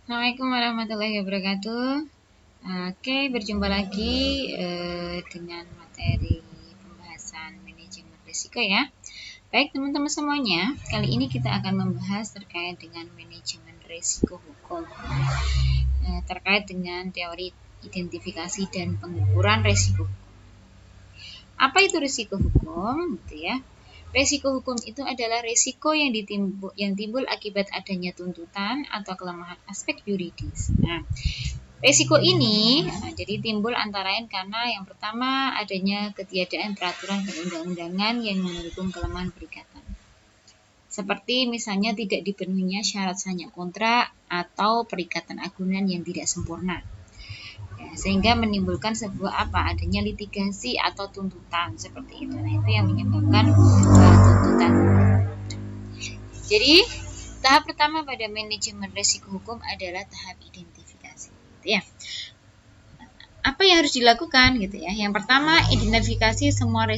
Assalamualaikum warahmatullahi wabarakatuh. Oke, berjumpa lagi dengan materi pembahasan manajemen risiko ya. Baik teman-teman semuanya, kali ini kita akan membahas terkait dengan manajemen risiko hukum, terkait dengan teori identifikasi dan pengukuran risiko. Apa itu risiko hukum? Gitu ya. Risiko hukum itu adalah risiko yang timbul akibat adanya tuntutan atau kelemahan aspek yuridis. Nah, risiko ini jadi timbul antara lain karena yang pertama adanya ketiadaan peraturan perundang-undangan yang mendukung kelemahan perikatan. Seperti misalnya tidak dipenuhinya syarat sanya kontrak atau perikatan agunan yang tidak sempurna. Ya, sehingga menimbulkan sebuah adanya litigasi atau tuntutan seperti itu. Nah, itu yang menyebabkan tuntutan. Jadi tahap pertama pada manajemen risiko hukum adalah tahap identifikasi, gitu ya. Apa yang harus dilakukan gitu ya? Yang pertama, identifikasi semua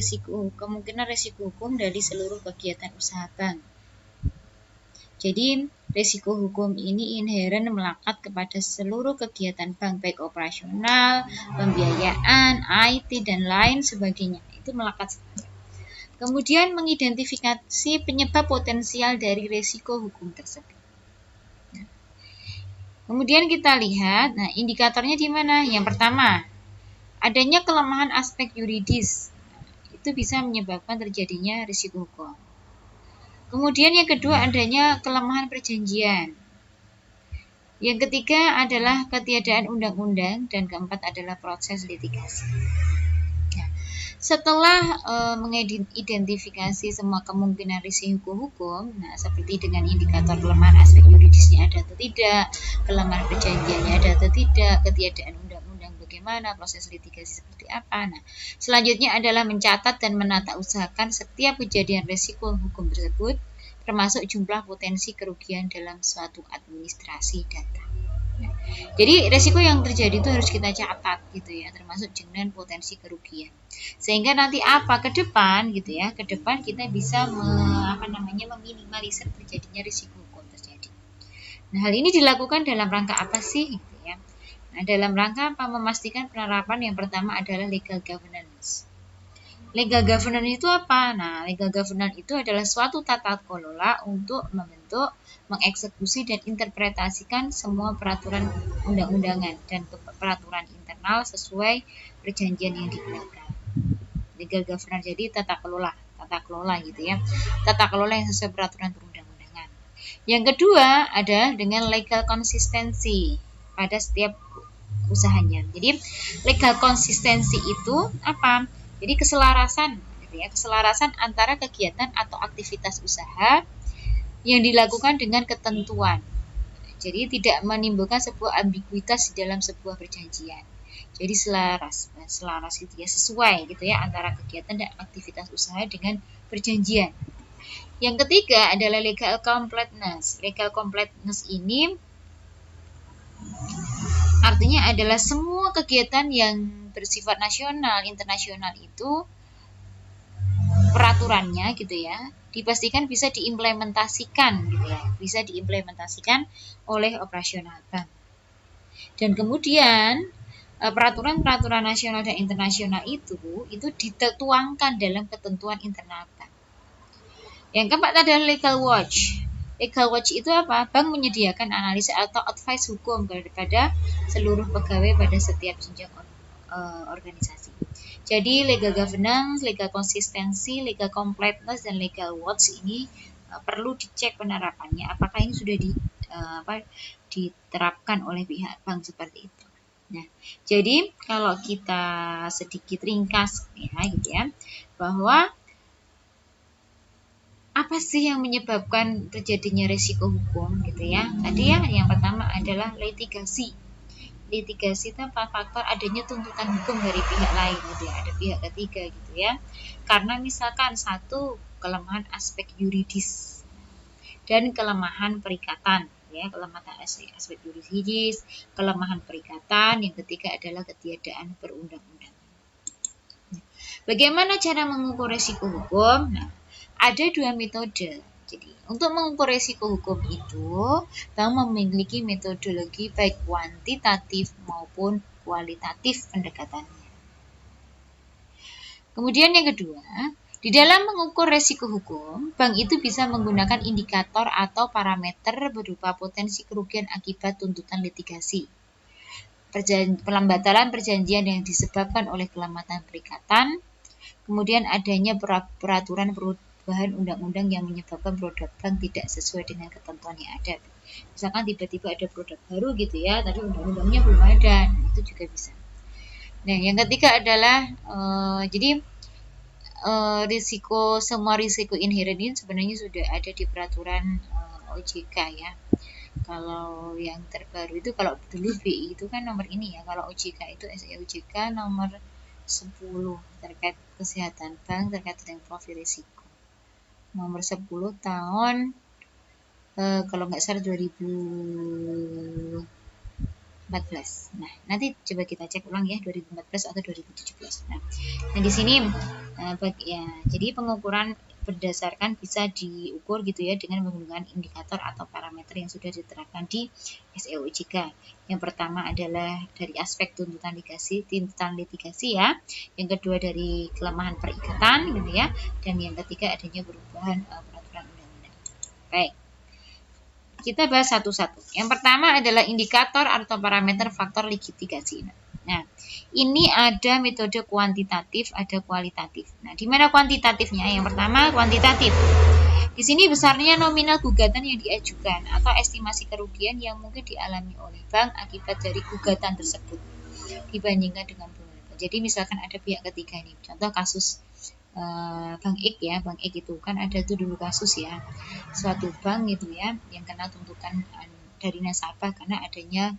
kemungkinan risiko hukum dari seluruh kegiatan usaha bank. Jadi, risiko hukum ini inheren melekat kepada seluruh kegiatan bank, baik operasional, pembiayaan, IT, dan lain sebagainya. Itu melekat. Kemudian, mengidentifikasi penyebab potensial dari risiko hukum tersebut. Kemudian kita lihat, nah indikatornya di mana? Yang pertama, adanya kelemahan aspek yuridis. Itu bisa menyebabkan terjadinya risiko hukum. Kemudian yang kedua adanya kelemahan perjanjian. Yang ketiga adalah ketiadaan undang-undang dan keempat adalah proses litigasi. Nah, setelah mengidentifikasi semua kemungkinan risiko hukum, nah seperti dengan indikator kelemahan aspek yuridisnya ada atau tidak, kelemahan perjanjiannya ada atau tidak, ketiadaan undang-undang bagaimana, proses litigasi seperti apa. Nah, selanjutnya adalah mencatat dan menata usahakan setiap kejadian risiko hukum tersebut, termasuk jumlah potensi kerugian dalam suatu administrasi data. Nah, jadi resiko yang terjadi itu harus kita catat gitu ya, termasuk dengan potensi kerugian. Sehingga nanti ke depan gitu ya, ke depan kita bisa meminimalisir terjadinya risiko hukum terjadi. Nah, hal ini dilakukan dalam rangka apa sih gitu ya? Nah, dalam rangka memastikan penerapan yang pertama adalah legal governance. Legal governance itu apa? Nah, legal governance itu adalah suatu tata kelola untuk membentuk, mengeksekusi, dan interpretasikan semua peraturan undang-undangan dan peraturan internal sesuai perjanjian yang digunakan. Legal governance jadi tata kelola gitu ya. Tata kelola yang sesuai peraturan perundang-undangan. Yang kedua ada dengan legal konsistensi pada setiap usahanya. Jadi legal konsistensi itu apa? Jadi keselarasan gitu ya, keselarasan antara kegiatan atau aktivitas usaha yang dilakukan dengan ketentuan. Jadi tidak menimbulkan sebuah ambiguitas di dalam sebuah perjanjian. Jadi selaras gitu ya, sesuai gitu ya antara kegiatan dan aktivitas usaha dengan perjanjian. Yang ketiga adalah legal completeness. Legal completeness ini artinya adalah semua kegiatan yang bersifat nasional, internasional itu peraturannya gitu ya, dipastikan bisa diimplementasikan gitu ya, bisa diimplementasikan oleh operasional bank. Dan kemudian peraturan-peraturan nasional dan internasional itu dituangkan dalam ketentuan internal bank. Yang keempat adalah legal watch. Legal watch itu apa? Bank menyediakan analisa atau advice hukum kepada seluruh pegawai pada setiap jenjang organisasi. Jadi legal governance, legal konsistensi, legal completeness, dan legal watch ini perlu dicek penerapannya. Apakah ini sudah diterapkan oleh pihak bank seperti itu. Nah, jadi kalau kita sedikit ringkas ya gitu ya, bahwa apa sih yang menyebabkan terjadinya risiko hukum gitu ya? Tadi ya yang pertama adalah litigasi. Litigasi itu faktor adanya tuntutan hukum dari pihak lain gitu ya, ada pihak ketiga gitu ya. Karena misalkan satu kelemahan aspek yuridis dan kelemahan perikatan ya, kelemahan aspek yuridis, kelemahan perikatan, yang ketiga adalah ketiadaan perundang-undangan. Bagaimana cara mengukur risiko hukum? Nah, ada dua metode. Jadi, untuk mengukur risiko hukum itu, bank memiliki metodologi baik kuantitatif maupun kualitatif pendekatannya. Kemudian yang kedua, di dalam mengukur risiko hukum, bank itu bisa menggunakan indikator atau parameter berupa potensi kerugian akibat tuntutan litigasi, pelambatalan perjanjian yang disebabkan oleh kelembatan perikatan, kemudian adanya peraturan perubahan undang-undang yang menyebabkan produk bank tidak sesuai dengan ketentuan yang ada. Misalkan tiba-tiba ada produk baru gitu ya, tapi undang-undangnya belum ada, itu juga bisa. Nah, yang ketiga adalah jadi semua risiko inherent ini sebenarnya sudah ada di peraturan OJK ya. Kalau yang terbaru itu, kalau dulu BI itu kan nomor ini ya, kalau OJK itu SEOJK nomor 10 terkait kesehatan bank terkait dengan profil risiko. Nomor 10 tahun kalau nggak salah 2014. Nah, nanti coba kita cek ulang ya 2014 atau 2017. Nah di sini ya, jadi pengukuran berdasarkan bisa diukur gitu ya dengan menggunakan indikator atau parameter yang sudah diterapkan di SEOJK. Yang pertama adalah dari aspek tuntutan litigasi ya. Yang kedua dari kelemahan perikatan gitu ya. Dan yang ketiga adanya perubahan peraturan undang-undang. Baik. Kita bahas satu-satu. Yang pertama adalah indikator atau parameter faktor litigasi. Nah, ini ada metode kuantitatif, ada kualitatif. Nah, di mana kuantitatifnya? Yang pertama, kuantitatif. Di sini besarnya nominal gugatan yang diajukan atau estimasi kerugian yang mungkin dialami oleh bank akibat dari gugatan tersebut dibandingkan dengan pemerintah. Jadi misalkan ada pihak ketiga nih, contoh kasus Bank X ya, Bank X itu kan ada tuh dulu kasus ya, suatu bank gitu ya yang kena tuntutan dari nasabah karena adanya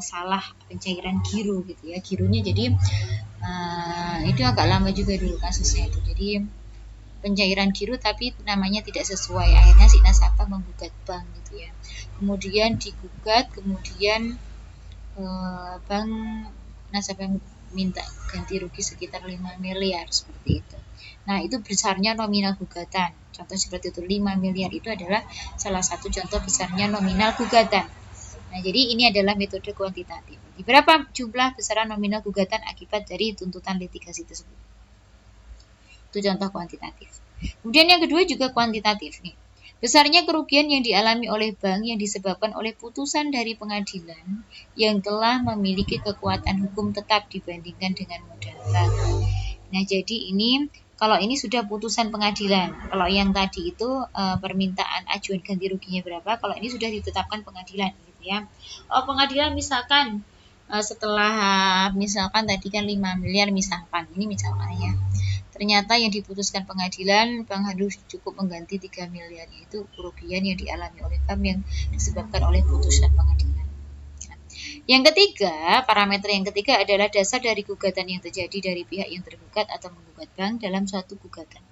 salah pencairan giro gitu ya, gironya jadi itu agak lama juga dulu kasusnya itu, jadi pencairan giro tapi namanya tidak sesuai, akhirnya si nasabah menggugat bank gitu ya, kemudian digugat, kemudian bank nasabah minta ganti rugi sekitar 5 miliar seperti itu. Nah, itu besarnya nominal gugatan. Contoh seperti itu, 5 miliar itu adalah salah satu contoh besarnya nominal gugatan. Nah, jadi ini adalah metode kuantitatif. Di berapa jumlah besaran nominal gugatan akibat dari tuntutan litigasi tersebut. Itu contoh kuantitatif. Kemudian yang kedua juga kuantitatif nih. Besarnya kerugian yang dialami oleh bank yang disebabkan oleh putusan dari pengadilan yang telah memiliki kekuatan hukum tetap dibandingkan dengan modal bank. Nah, jadi ini kalau ini sudah putusan pengadilan. Kalau yang tadi itu permintaan ajuan ganti ruginya berapa, kalau ini sudah ditetapkan pengadilan gitu ya. Oh, pengadilan misalkan setelah misalkan tadi kan 5 miliar misalkan, ini misalkan ya. Ternyata yang diputuskan pengadilan, bank harus cukup mengganti 3 miliar, yaitu kerugian yang dialami oleh bank yang disebabkan oleh putusan pengadilan. Yang ketiga, parameter yang ketiga adalah dasar dari gugatan yang terjadi dari pihak yang tergugat atau menggugat bank dalam suatu gugatan.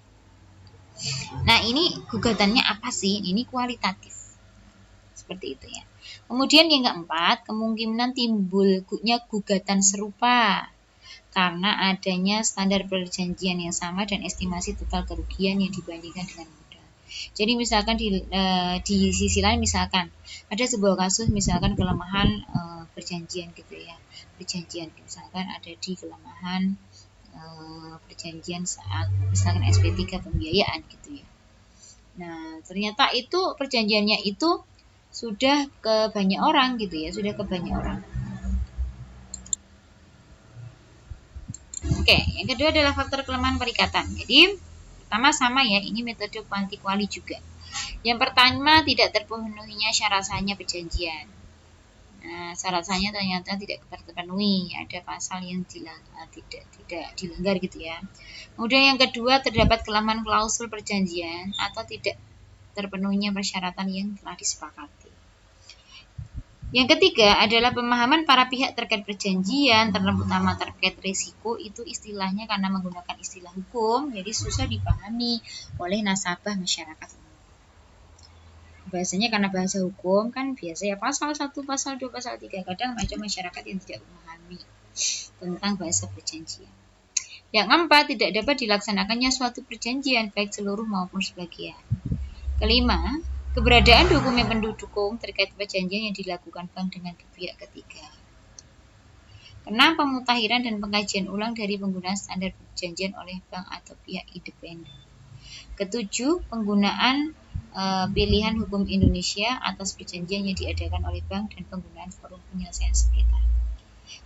Nah, ini gugatannya apa sih? Ini kualitatif. Seperti itu ya. Kemudian yang keempat, kemungkinan timbulnya gugatan serupa karena adanya standar perjanjian yang sama dan estimasi total kerugian yang dibandingkan dengan modal. Jadi misalkan di sisi lain misalkan ada sebuah kasus misalkan kelemahan perjanjian gitu ya, perjanjian misalkan ada di kelemahan perjanjian saat misalkan SP3 pembiayaan gitu ya. Nah, ternyata itu perjanjiannya itu sudah ke banyak orang gitu ya, sudah ke banyak orang. Oke, yang kedua adalah faktor kelemahan perikatan. Jadi, pertama sama ya, ini metode kuanti-kuali juga. Yang pertama, tidak terpenuhinya syarat-sahnya perjanjian. Nah, syarat-sahnya ternyata tidak terpenuhi, ada pasal yang tidak dilanggar gitu ya. Kemudian yang kedua, terdapat kelemahan klausul perjanjian atau tidak terpenuhinya persyaratan yang telah disepakati. Yang ketiga adalah pemahaman para pihak terkait perjanjian, terutama terkait risiko, itu istilahnya karena menggunakan istilah hukum, jadi susah dipahami oleh nasabah masyarakat umum. Bahasanya karena bahasa hukum kan biasanya pasal 1, pasal 2, pasal 3, kadang ada masyarakat yang tidak memahami tentang bahasa perjanjian. Yang keempat, tidak dapat dilaksanakannya suatu perjanjian baik seluruh maupun sebagian. Kelima, keberadaan dokumen pendukung terkait perjanjian yang dilakukan bank dengan pihak ketiga. Keenam, pemutakhiran dan pengkajian ulang dari penggunaan standar perjanjian oleh bank atau pihak independen. Ketujuh, penggunaan pilihan hukum Indonesia atas perjanjian yang diadakan oleh bank dan penggunaan forum penyelesaian sengketa.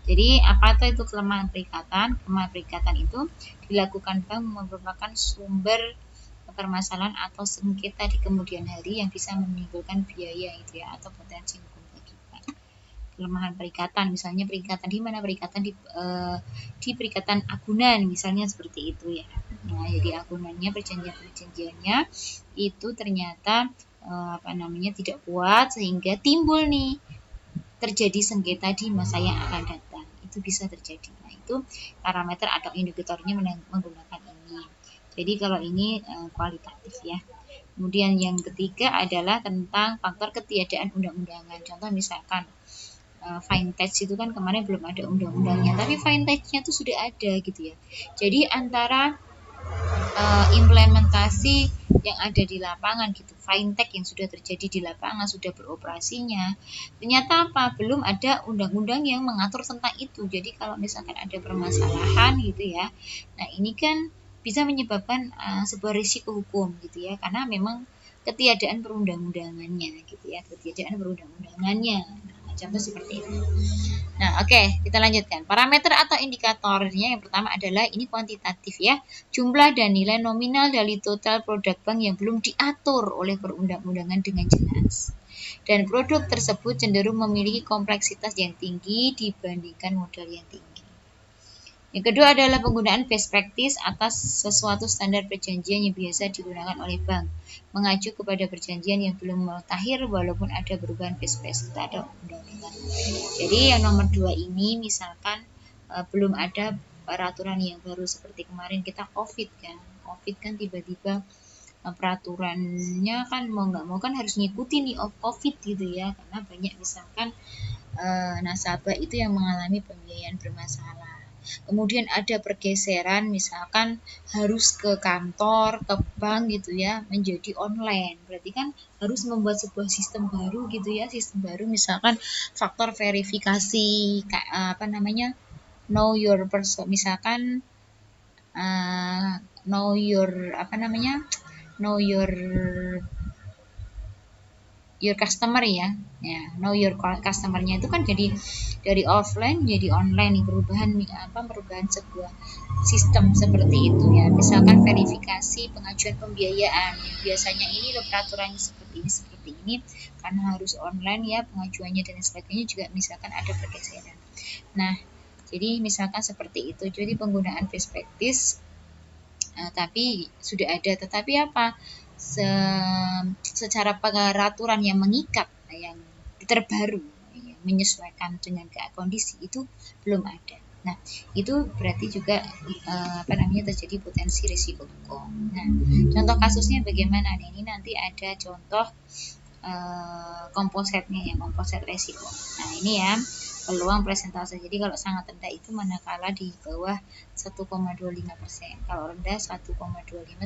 Jadi apa itu kelemahan perikatan? Kelemahan perikatan itu dilakukan bank merupakan sumber permasalahan atau sengketa di kemudian hari yang bisa menimbulkan biaya itu ya atau potensi hukum bagi bank. Kelemahan perikatan, misalnya perikatan di mana? Perikatan di perikatan agunan misalnya seperti itu ya. Nah, jadi agunannya perjanjiannya itu ternyata tidak kuat sehingga timbul nih terjadi sengketa di masa yang akan datang. Itu bisa terjadi. Nah, itu parameter atau indikatornya menggunakan ini. Jadi kalau ini kualitatif ya. Kemudian yang ketiga adalah tentang faktor ketiadaan undang-undangan. Contoh misalkan fintech itu kan kemarin belum ada undang-undangnya, tapi fintech-nya itu sudah ada gitu ya. Jadi antara implementasi yang ada di lapangan gitu, fintech yang sudah terjadi di lapangan, sudah beroperasinya, ternyata apa? Belum ada undang-undang yang mengatur tentang itu. Jadi kalau misalkan ada permasalahan gitu ya, nah ini kan bisa menyebabkan sebuah risiko hukum gitu ya, karena memang ketiadaan perundang-undangannya gitu ya, ketiadaan perundang-undangannya. Nah, contoh seperti itu. Nah, oke, kita lanjutkan. Parameter atau indikatornya yang pertama adalah ini kuantitatif ya. Jumlah dan nilai nominal dari total produk bank yang belum diatur oleh perundang-undangan dengan jelas. Dan produk tersebut cenderung memiliki kompleksitas yang tinggi dibandingkan modal yang tinggi. Yang kedua adalah penggunaan best practice atas sesuatu standar perjanjian yang biasa digunakan oleh bank, mengacu kepada perjanjian yang belum mutakhir walaupun ada perubahan best practice atau undang-undang. Jadi yang nomor 2 ini misalkan belum ada peraturan yang baru seperti kemarin kita COVID kan tiba-tiba peraturannya kan mau nggak mau kan harus ngikutin nih COVID gitu ya, karena banyak misalkan nasabah itu yang mengalami pembiayaan bermasalah. Kemudian ada pergeseran misalkan harus ke kantor, ke bank gitu ya, menjadi online. Berarti kan harus membuat sebuah sistem baru gitu ya, sistem baru misalkan faktor verifikasi know your person, misalkan know your know your customer ya, know your customernya itu kan jadi dari offline jadi online nih, perubahan sebuah sistem seperti itu ya. Misalkan verifikasi pengajuan pembiayaan, biasanya ini loh peraturannya seperti ini karena harus online ya pengajuannya dan sebagainya juga misalkan ada pergeseran. Nah, jadi misalkan seperti itu. Jadi penggunaan best practice tapi sudah ada, tetapi apa? Secara peraturan yang mengikat, yang terbaru, yang menyesuaikan dengan kondisi itu belum ada. Nah, itu berarti juga terjadi potensi risiko hukum. Nah, contoh kasusnya bagaimana? Nah, ini nanti ada contoh komposetnya ya, komposet risiko. Nah, ini ya peluang persentase. Jadi kalau sangat rendah itu manakala di bawah 1,25%. Kalau rendah 1,25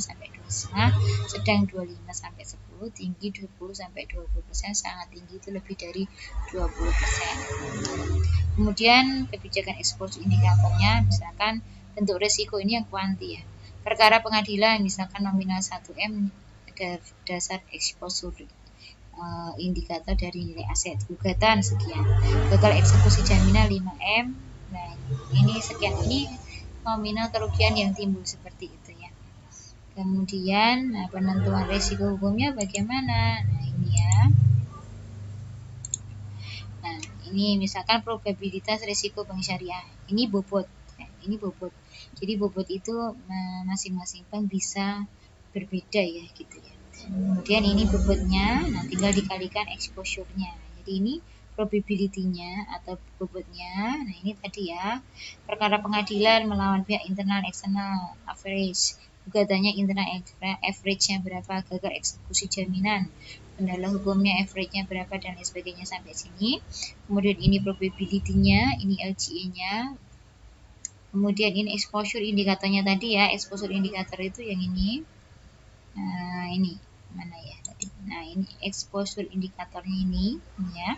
sampai 2,5, sedang 25 sampai 10, tinggi 20 sampai 20%, sangat tinggi itu lebih dari 20%. Kemudian kebijakan eksposur indikatornya misalkan bentuk risiko ini yang kuanti ya. Perkara pengadilan misalkan nominal 1M ada dasar eksposur indikator dari nilai aset, gugatan sekian, gagal eksekusi jaminan 5M. Nah, ini sekian, ini nominal kerugian yang timbul seperti itu ya. Kemudian penentuan risiko hukumnya bagaimana? Nah, ini ya. Nah, ini misalkan probabilitas risiko bank syariah. Ini bobot. Ini bobot. Jadi bobot itu masing-masing bank bisa berbeda ya gitu ya. Kemudian ini bobotnya, nah tinggal dikalikan exposure-nya. Jadi ini probability-nya atau bobotnya. Nah, ini tadi ya. Perkara pengadilan melawan pihak internal eksternal average. Gugatannya internal average-nya berapa, gagal eksekusi jaminan. Kendala hukumnya average-nya berapa dan lain sebagainya sampai sini. Kemudian ini probability-nya, ini LGE-nya. Kemudian ini exposure indikatornya tadi ya. Exposure indikator itu yang ini. Nah, ini mana ya tadi? Nah, ini exposure indikatornya ini ya.